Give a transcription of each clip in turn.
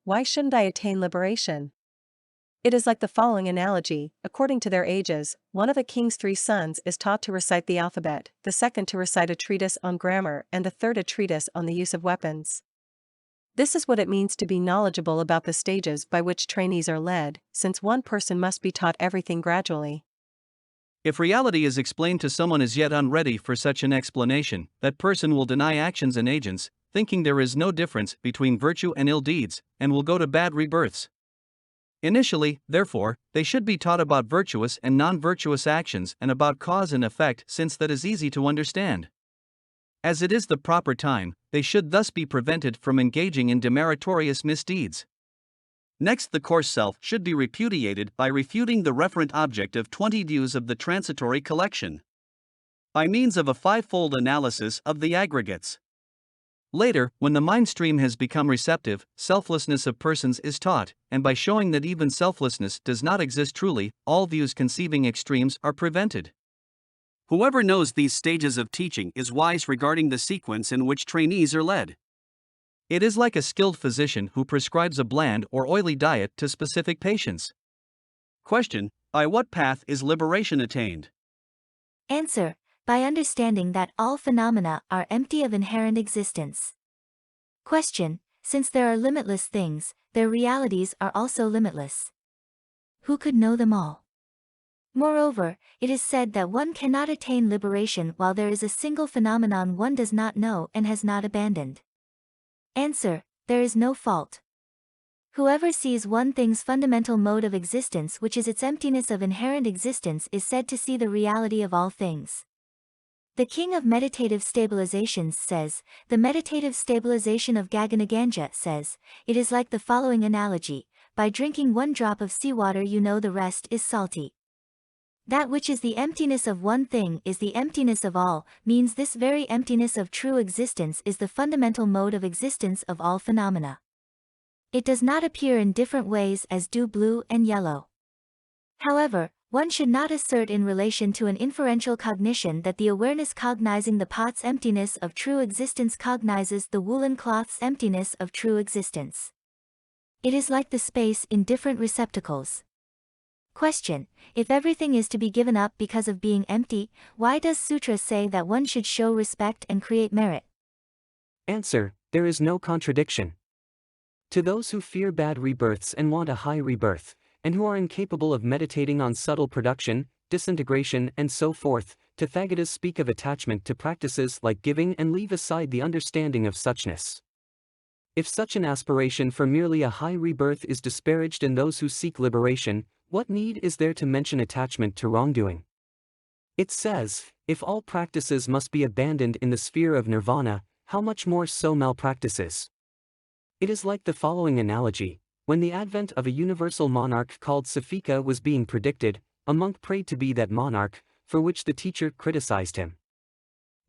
why shouldn't I attain liberation? It is like the following analogy: according to their ages, one of a king's 3 sons is taught to recite the alphabet, the second to recite a treatise on grammar, and the third a treatise on the use of weapons. This is what it means to be knowledgeable about the stages by which trainees are led, since one person must be taught everything gradually. If reality is explained to someone as yet unready for such an explanation, that person will deny actions and agents, thinking there is no difference between virtue and ill deeds, and will go to bad rebirths. Initially, therefore, they should be taught about virtuous and non-virtuous actions and about cause and effect, since that is easy to understand. As it is the proper time, they should thus be prevented from engaging in demeritorious misdeeds. Next, the coarse self should be repudiated by refuting the referent object of 20 views of the transitory collection, by means of a 5-fold analysis of the aggregates. Later, when the mind stream has become receptive, selflessness of persons is taught, and by showing that even selflessness does not exist truly, all views conceiving extremes are prevented. Whoever knows these stages of teaching is wise regarding the sequence in which trainees are led. It is like a skilled physician who prescribes a bland or oily diet to specific patients. Question: by what path is liberation attained? Answer: by understanding that all phenomena are empty of inherent existence. Question: since there are limitless things, their realities are also limitless. Who could know them all? Moreover, it is said that one cannot attain liberation while there is a single phenomenon one does not know and has not abandoned. Answer: there is no fault. Whoever sees one thing's fundamental mode of existence, which is its emptiness of inherent existence, is said to see the reality of all things. The king of meditative stabilizations says, the meditative stabilization of Gaganaganja says, it is like the following analogy: by drinking 1 drop of seawater you know the rest is salty. That which is the emptiness of one thing is the emptiness of all, means this very emptiness of true existence is the fundamental mode of existence of all phenomena. It does not appear in different ways as do blue and yellow. However, one should not assert in relation to an inferential cognition that the awareness cognizing the pot's emptiness of true existence cognizes the woolen cloth's emptiness of true existence. It is like the space in different receptacles. Question: if everything is to be given up because of being empty, why does Sutras say that one should show respect and create merit? Answer: there is no contradiction. To those who fear bad rebirths and want a high rebirth, and who are incapable of meditating on subtle production, disintegration and so forth, Tathagatas speak of attachment to practices like giving and leave aside the understanding of suchness. If such an aspiration for merely a high rebirth is disparaged in those who seek liberation, what need is there to mention attachment to wrongdoing? It says, if all practices must be abandoned in the sphere of nirvana, how much more so malpractices? It is like the following analogy: when the advent of a universal monarch called Safika was being predicted, a monk prayed to be that monarch, for which the teacher criticized him.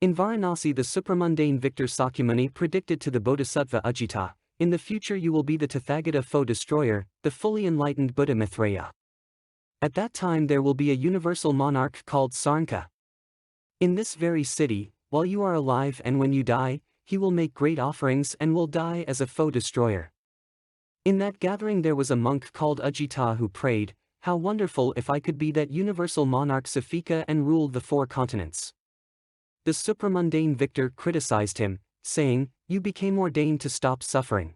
In Varanasi, the supramundane victor Sakyamuni predicted to the bodhisattva Ajita, in the future you will be the Tathagata foe destroyer, the fully enlightened Buddha Maitreya. At that time there will be a universal monarch called Sarnka. In this very city, while you are alive and when you die, he will make great offerings and will die as a foe destroyer. In that gathering there was a monk called Ajita who prayed, how wonderful if I could be that universal monarch Safika and ruled the 4 continents. The supramundane victor criticized him, saying, you became ordained to stop suffering.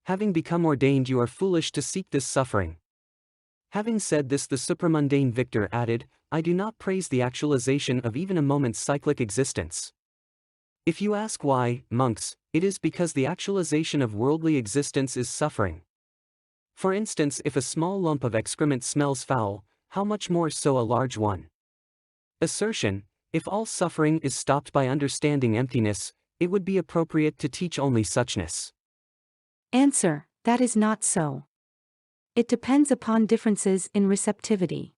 Having become ordained you are foolish to seek this suffering. Having said this, the supramundane victor added, I do not praise the actualization of even a moment's cyclic existence. If you ask why, monks, it is because the actualization of worldly existence is suffering. For instance, if a small lump of excrement smells foul, how much more so a large one? Assertion: if all suffering is stopped by understanding emptiness, it would be appropriate to teach only suchness. Answer: that is not so. It depends upon differences in receptivity.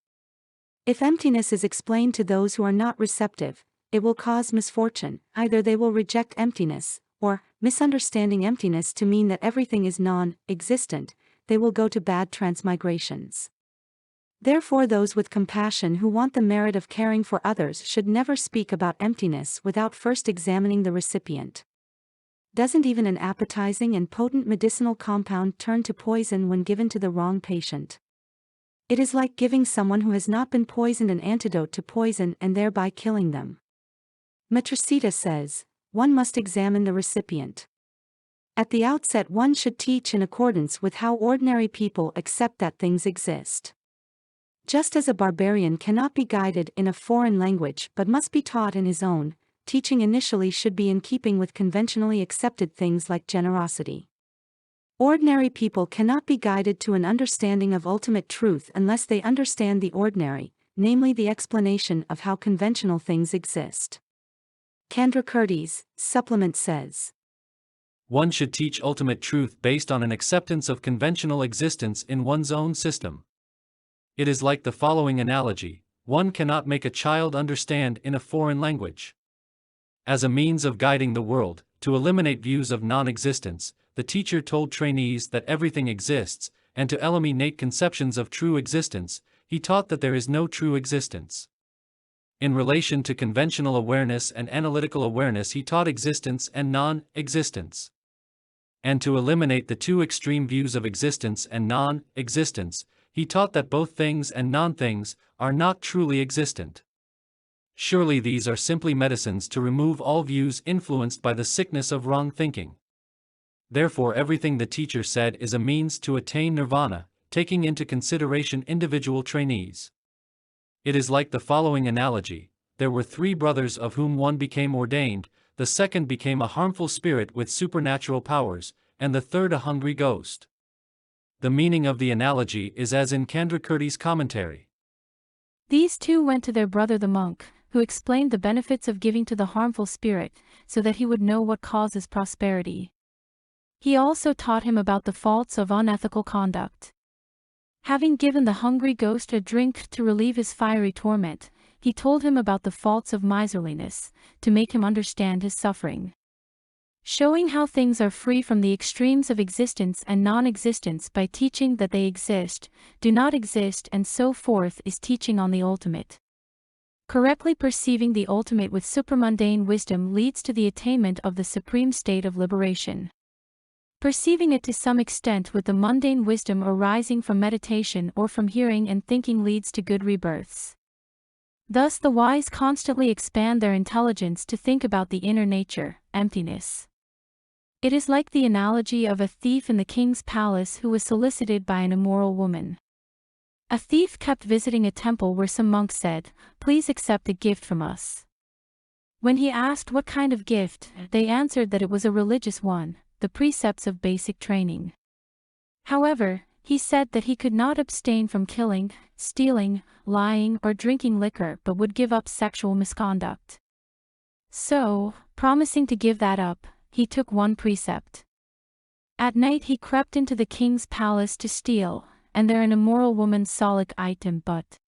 If emptiness is explained to those who are not receptive, it will cause misfortune. Either they will reject emptiness, or, misunderstanding emptiness to mean that everything is non-existent, they will go to bad transmigrations. Therefore those with compassion who want the merit of caring for others should never speak about emptiness without first examining the recipient. Doesn't even an appetizing and potent medicinal compound turn to poison when given to the wrong patient? It is like giving someone who has not been poisoned an antidote to poison and thereby killing them. Matrceta says, one must examine the recipient. At the outset, one should teach in accordance with how ordinary people accept that things exist. Just as a barbarian cannot be guided in a foreign language but must be taught in his own, teaching initially should be in keeping with conventionally accepted things like generosity. Ordinary people cannot be guided to an understanding of ultimate truth unless they understand the ordinary, namely the explanation of how conventional things exist. Gaganaganja, supplement says, one should teach ultimate truth based on an acceptance of conventional existence in one's own system. It is like the following analogy: one cannot make a child understand in a foreign language. As a means of guiding the world, to eliminate views of non-existence, the teacher told trainees that everything exists, and to eliminate conceptions of true existence, he taught that there is no true existence. In relation to conventional awareness and analytical awareness, he taught existence and non-existence. And to eliminate the two extreme views of existence and non-existence, he taught that both things and non-things are not truly existent. Surely these are simply medicines to remove all views influenced by the sickness of wrong thinking. Therefore, everything the teacher said is a means to attain nirvana, taking into consideration individual trainees. It is like the following analogy: there were 3 brothers, of whom one became ordained, the second became a harmful spirit with supernatural powers, and the third a hungry ghost. The meaning of the analogy is as in Gaganagjanja's commentary. These 2 went to their brother the monk, who explained the benefits of giving to the harmful spirit, so that he would know what causes prosperity. He also taught him about the faults of unethical conduct. Having given the hungry ghost a drink to relieve his fiery torment, he told him about the faults of miserliness, to make him understand his suffering. Showing how things are free from the extremes of existence and non-existence by teaching that they exist, do not exist, and so forth, is teaching on the ultimate. Correctly perceiving the ultimate with supramundane wisdom leads to the attainment of the supreme state of liberation. Perceiving it to some extent with the mundane wisdom arising from meditation or from hearing and thinking leads to good rebirths. Thus the wise constantly expand their intelligence to think about the inner nature, emptiness. It is like the analogy of a thief in the king's palace who was solicited by an immoral woman. A thief kept visiting a temple where some monk said, "Please accept a gift from us." When he asked what kind of gift, they answered that it was a religious one, the precepts of basic training. However, he said that he could not abstain from killing, stealing, lying, or drinking liquor, but would give up sexual misconduct. So, promising to give that up, he took one precept. At night he crept into the king's palace to steal, and there an immoral woman saw like item but